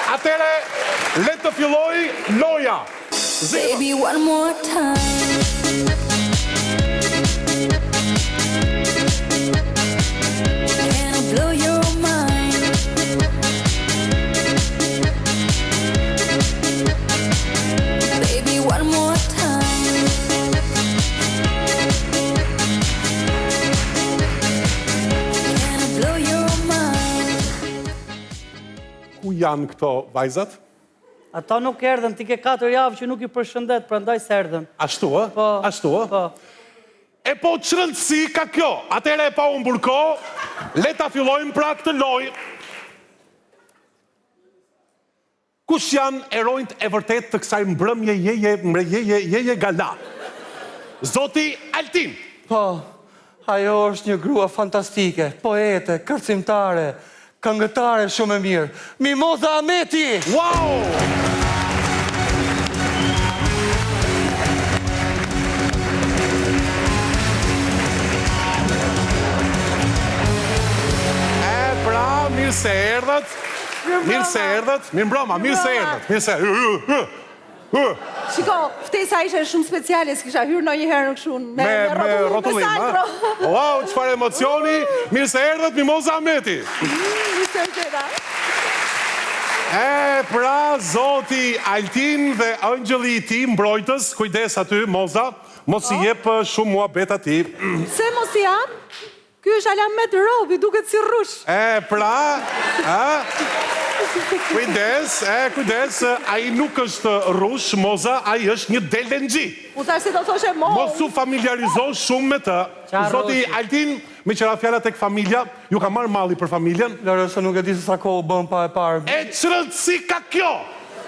Atere, le të filloj loja. Baby, one more time. Can I blow your mind? Baby, one more time. Can I blow your mind? Ku janë këto vajzat? Ata nuk erdhen, ti ke 4 javë që nuk i përshëndet, prandaj se erdhen. Ashtu, ë? Po. Ashtu, ë? Po. E po çrëndësi ka kjo. Atere e pa unë burko, le ta fillojmë pra këtë lojë. Kush janë erojt e vërtet të kësaj mbrëmje jeje gala? Zoti Altin. Po, ajo është një grua fantastike, poete, kërcimtare, këngëtare shumë e mirë. Mimoza Ahmeti! Wow! Pra, mirë se erdhët. Mirë se erdhët. Mirë mbroma, mirë se erdhët. Mirë se erdhët. Shiko, ftesa ishe shumë speciale, s'kisha hyrë në një herë në këshun Me rotullim, ha? Wow, qëfar emocioni. Mirë se erdhët, Mimoza Ahmeti. Mirë se erdhëra. Pra, zoti Altin dhe ëngjëlli i ti mbrojtës, kujdes aty, Moza, mos i jep shumë muhabet ati. Se mos i jam? Ky është Alamet Robi, duket si rrush. Pra, kujdes, ai nuk është rrush, Moza, ai është një delengji. U thash se do thoshe mo. Mos u familiarizo shumë me të. Zoti Altin, me qëra fjala tek familja, ju ka marrë malli për familjen. Lërë se nuk e di se sa kohë u bën pa e parë. E çrëndësi ka kjo.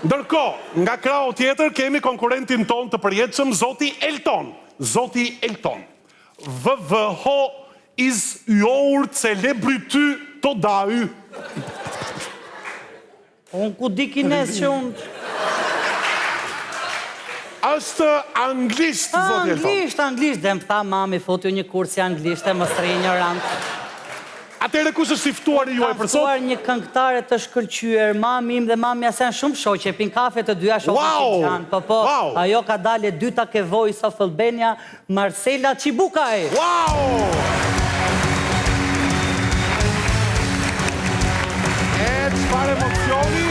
Ndërkohë, nga krau tjetër kemi konkurentin ton të përjetshëm, Zoti Elton. Zoti Elton. VVH is your celebrity to die. Unë ku di kines që unë... Është anglisht, Zoti Elton. Anglisht, dhe më tha mami, fotu një kursi anglisht e më së ignorant. Atere kush është si ftuar juaj për sot? Ftuar një këngëtare të shkëlqyer, mami im dhe mami asen shumë shoqe, pin kafe të dyja shoqe që qanë. Po, ajo ka dalë dyta ke Voice of Albania, Marcela Qibukaj. Wow! Çfarë emocioni?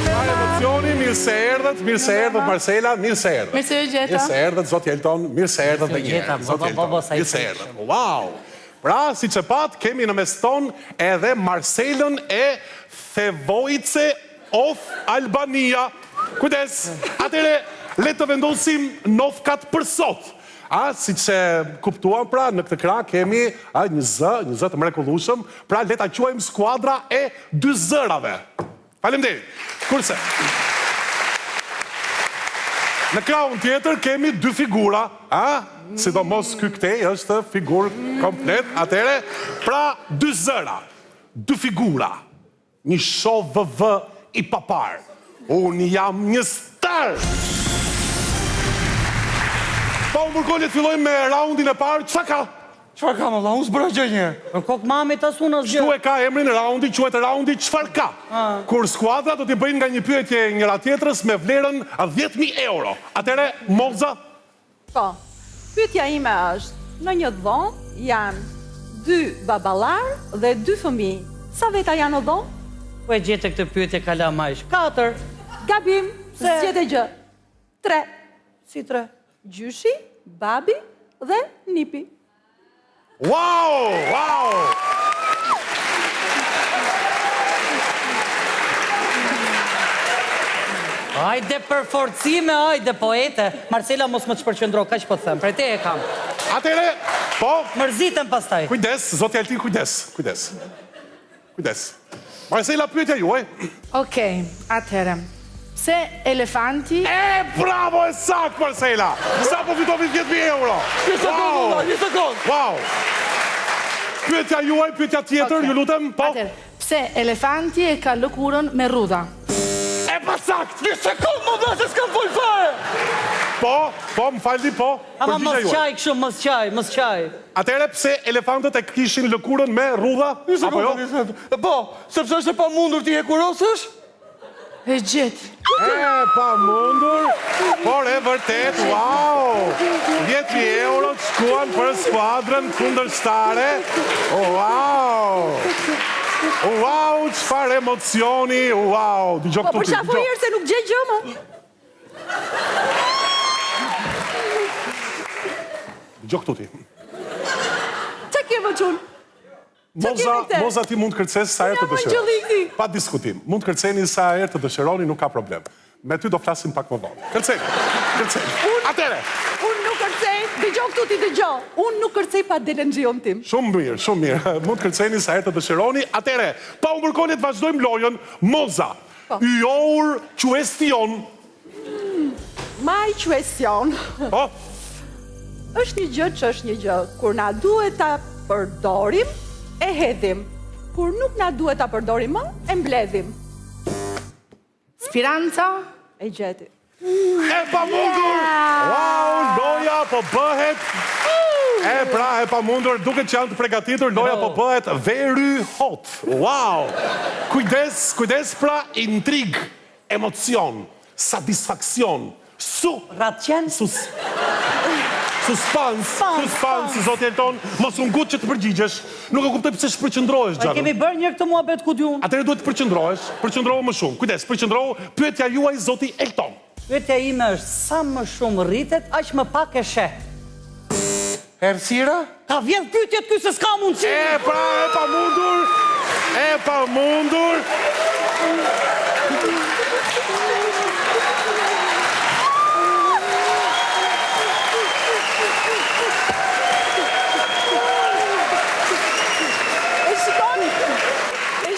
Çfarë emocioni? Mirë se erdhët Marcela, mirë se erdhët. Mirë se u gjeta. Mirë se erdhët Zoti Elton, mirë se erdhët dhe një. Mirë se erdhët. Wow! Pra, si që pat, kemi në mes ton edhe Marcelën e Thevojce of Albania. Kujdes, atere, le të vendosim nofkat për sot. Si që kuptuam, pra, në këtë krah kemi një zë të mrekullueshëm, pra, le ta quajmë skuadra e 2 zërave. Faleminderit. Kurse, në krahun tjetër kemi 2 figura, sidomos ky këtej është figurë komplet, atere, pra, 2 zëra, 2 figura, një show VV i papar. Unë jam një star! Pa unë burko, le të fillojmë me raundin e parë, qëta ka? Qëfar ka, mëlla? Unë s'bëra gjë një. Në kokë mami të sunë është gjë. Shtu e ka emrin raundi, quhet raundi qëfar ka? Kur skuadra do t'i bëjnë nga një pyetje njëra tjetrës me vlerën 10.000 euro. Atere, Moza? Po, pyetja ime është, në një dhomë janë 2 babalar dhe 2 fëmijë. Sa veta janë në dhomë? Po e gjete këtë pyetje kala majsh. 4. Gabim, s'gjete gjë. 3. Si 3? Gjyshi, babi dhe nipi. Wow! Ajde për forcime, ajde poete. Marcela mos më të shpërqendro, ka që po të them, prej te e kam. Atere, po... Mërzitëm pastaj. Kujdes, Zoti Altin, kujdes. Marcela, pyetja juaj. Okej, atëherë. Pse elefanti... Bravo, e sakt, Marcela! Sa po fitovi 10.000 euro? Një sekund! Wow! Pyetja juaj, pyetja tjetër, ju lutem, po? Atëherë, pse elefanti e ka lëkurën me rrudha? E pa sakt! Një sekund, më dhe se s'kam full fare! Po, më falni, po. Ama mos qaj kështu, mos qaj. Atëherë pse elefantët e kishin lëkurën me rrudha? Apo jo? Po, sepse është e pamundur ti e kurosësh? E gjeti. E pamundur, por e vërtet, wow! 10.000 euro shkuan për skuadrën kundërshtare. Wow! Wow, çfarë emocioni, wow! Dëgjoj Po, këtu për ti. shafo herë se nuk gjej gjë më. Dëgjoj këtu ti. Ç'a ke më çun? Moza ti mund të kërces sa herë të dëshironi. Pa diskutim. Mund të kërceni sa herë të dëshironi, nuk ka problem. Me ty do flasim pak më vonë. Kërceni. Atëre. Unë nuk kërcej, dëgjoj këtu ti dëgjoj. Unë nuk kërcej pa delen xhion tim. Shumë mirë. Mund të kërceni sa herë të dëshironi. Atëre, pa u mbërkollje të vazhdojmë lojën. Moza, your question. My question. Po? Është një gjë që është një gjë. Kur na duhet ta përdorim, e hedhim. Kur nuk na duhet ta përdorim më, e mbledhim. Speranza. E gjeti. E pamundur! Wow, loja po bëhet... e pamundur, duke që janë të pregatitur, loja po bëhet very hot. Wow! Kujdes pra intrig, emocion, satisfakcion, Suspans, zoti Elton, mos u ngut që të përgjigjesh. Nuk e kuptoj pse shpërqendrohesh gjatë. Kemi bërë një këtë muhabet ku diun. Atëherë duhet të përqendrohesh, përqendrohu më shumë. Kujdes, përqendrohu, pyetja juaj zoti Elton. Pyetja ime është sa më shumë rritet, aq më pak e sheh. Errësira? Ka vjen pyetjet ky se s'ka mundësi. E pamundur.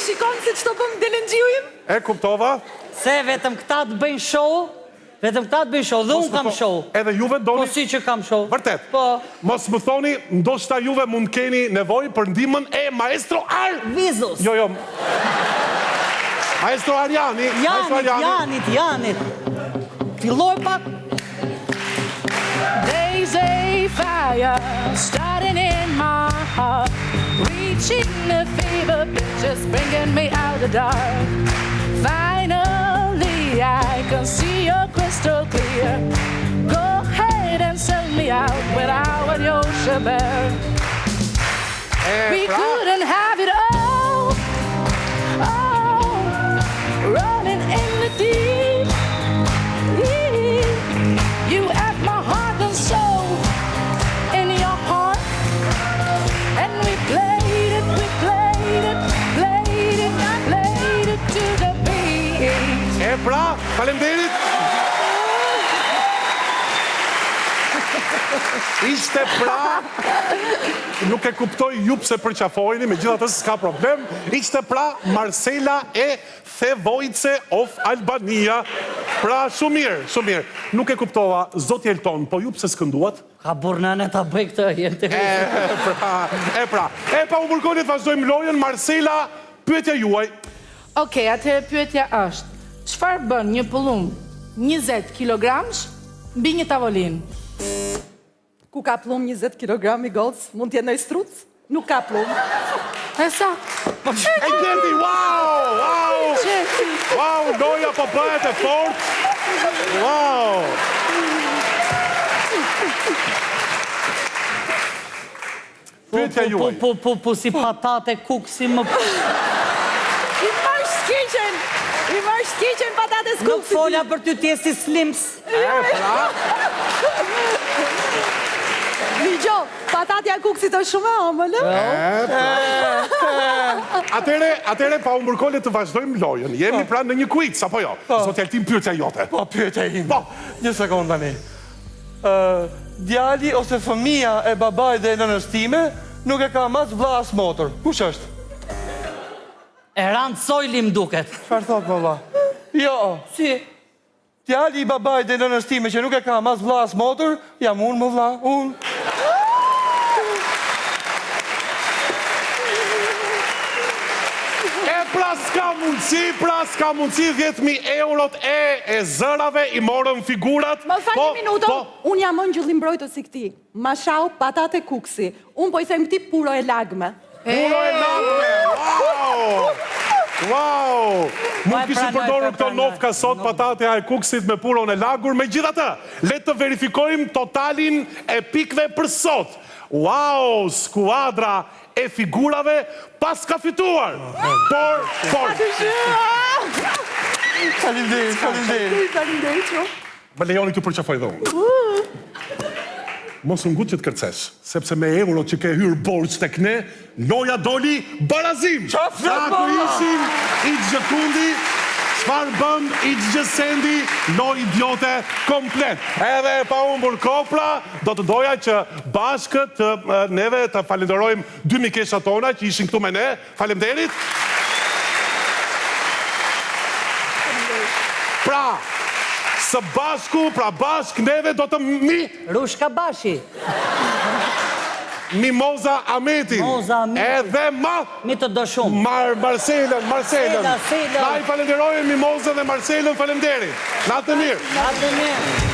Shikon se ç'to bëm delen xhiujin? E kuptova? Se vetëm këta të bëjnë show, dhe unë kam show. Edhe juve doni... Po si që kam show. Vërtet? Po. Mos më thoni, ndoshta juve mund keni nevojë për ndihmën e maestro Vizus. Jo. Maestro Arjani. Janit. Filloj pak. There's a fire starting in my heart, reaching a fever pitch, just bringing me out of the dark. Finally, I can see you're crystal clear. Go ahead and sell me out without your shebang. We couldn't have it all, running in the deep. You have my heart and soul in your heart, and we played it to the beat. E pra, faleminderit. Ishte pra, nuk e kuptoj ju pse përqafojni, megjithatë s'ka problem. Ishte pra Marcela e Thevojce of Albania. Pra, shumë mirë. Nuk e kuptova, zoti Elton, po ju pse s'kënduat? Ka burnane ta bëj këtë, jenë të E pra, pa u burgonit vazhdojmë lojën, Marcela, pyetja juaj. Okej, atëherë pyetja është, çfarë bën një pullum 20 kilogramsh mbi një tavolinë? Ku ka plum 20 kg i gocë, mund t'jenë në struc? Nuk ka plum. E sa? E gjeti, wow! Wow, loja po bëhet e fort. Wow! Pyetja juaj. Po, si patate kuksi më... I marrë shkiqen patates kuksi. Nuk fola për ty t'jesi slims. Ligjo, patatja kuksit është shumë e ëmbël. Atëre pa u mbërkollje të vazhdojmë lojën. Jemi pra në një quiz, apo jo? Zoti Altin, pyetja jote. Po, pyetja ime. Një sekond tani. Djali ose fëmia e babait dhe nënës time nuk e ka mas vlla as motër. Kush është? Erant Sojli më duket. Çfarë thot baba? Jo. Si? Djali i babait dhe nënës time që nuk e ka mas vlla as motër, jam unë më vlla, unë. E pra s'ka s'ka mundësi 10.000 eurot e zërave i morën figurat. Më fal një minuto, unë jam në gjullim mbrojtës si këti. Mashau, patate kuksi. Unë po i them këti puro e lagme. Puro e lagme, wow! Wow! Mund kishim përdorur këto nofka sot patate e kuksit me puron e lagur. Me gjitha të, le të verifikojmë totalin e pikve për sot. Wow! Skuadra e figurave pas ka fituar. Por... Faleminderit shumë. Më lejoni këtu përqafoj dhe unë. Mos në ngutë që të kërcesh, sepse me euro që ke hyrë borç tek ne, loja doli barazim. Ku ishim i gjëkundi, çfarë bëm i gjësendi, loj idiote komplet. Edhe pa humbur kopra, do të doja që bashkët neve të falenderojmë 2 mikesha tona që ishin këtu me ne. Faleminderit. Pra, së bashku, pra bashk neve do të Rushka Bashi. Mimoza Ametin. Edhe Mi të do shumë. Marcelën. Sela. Na i falenderojmë Mimoza dhe Marcelën, falenderit. Natë mirë.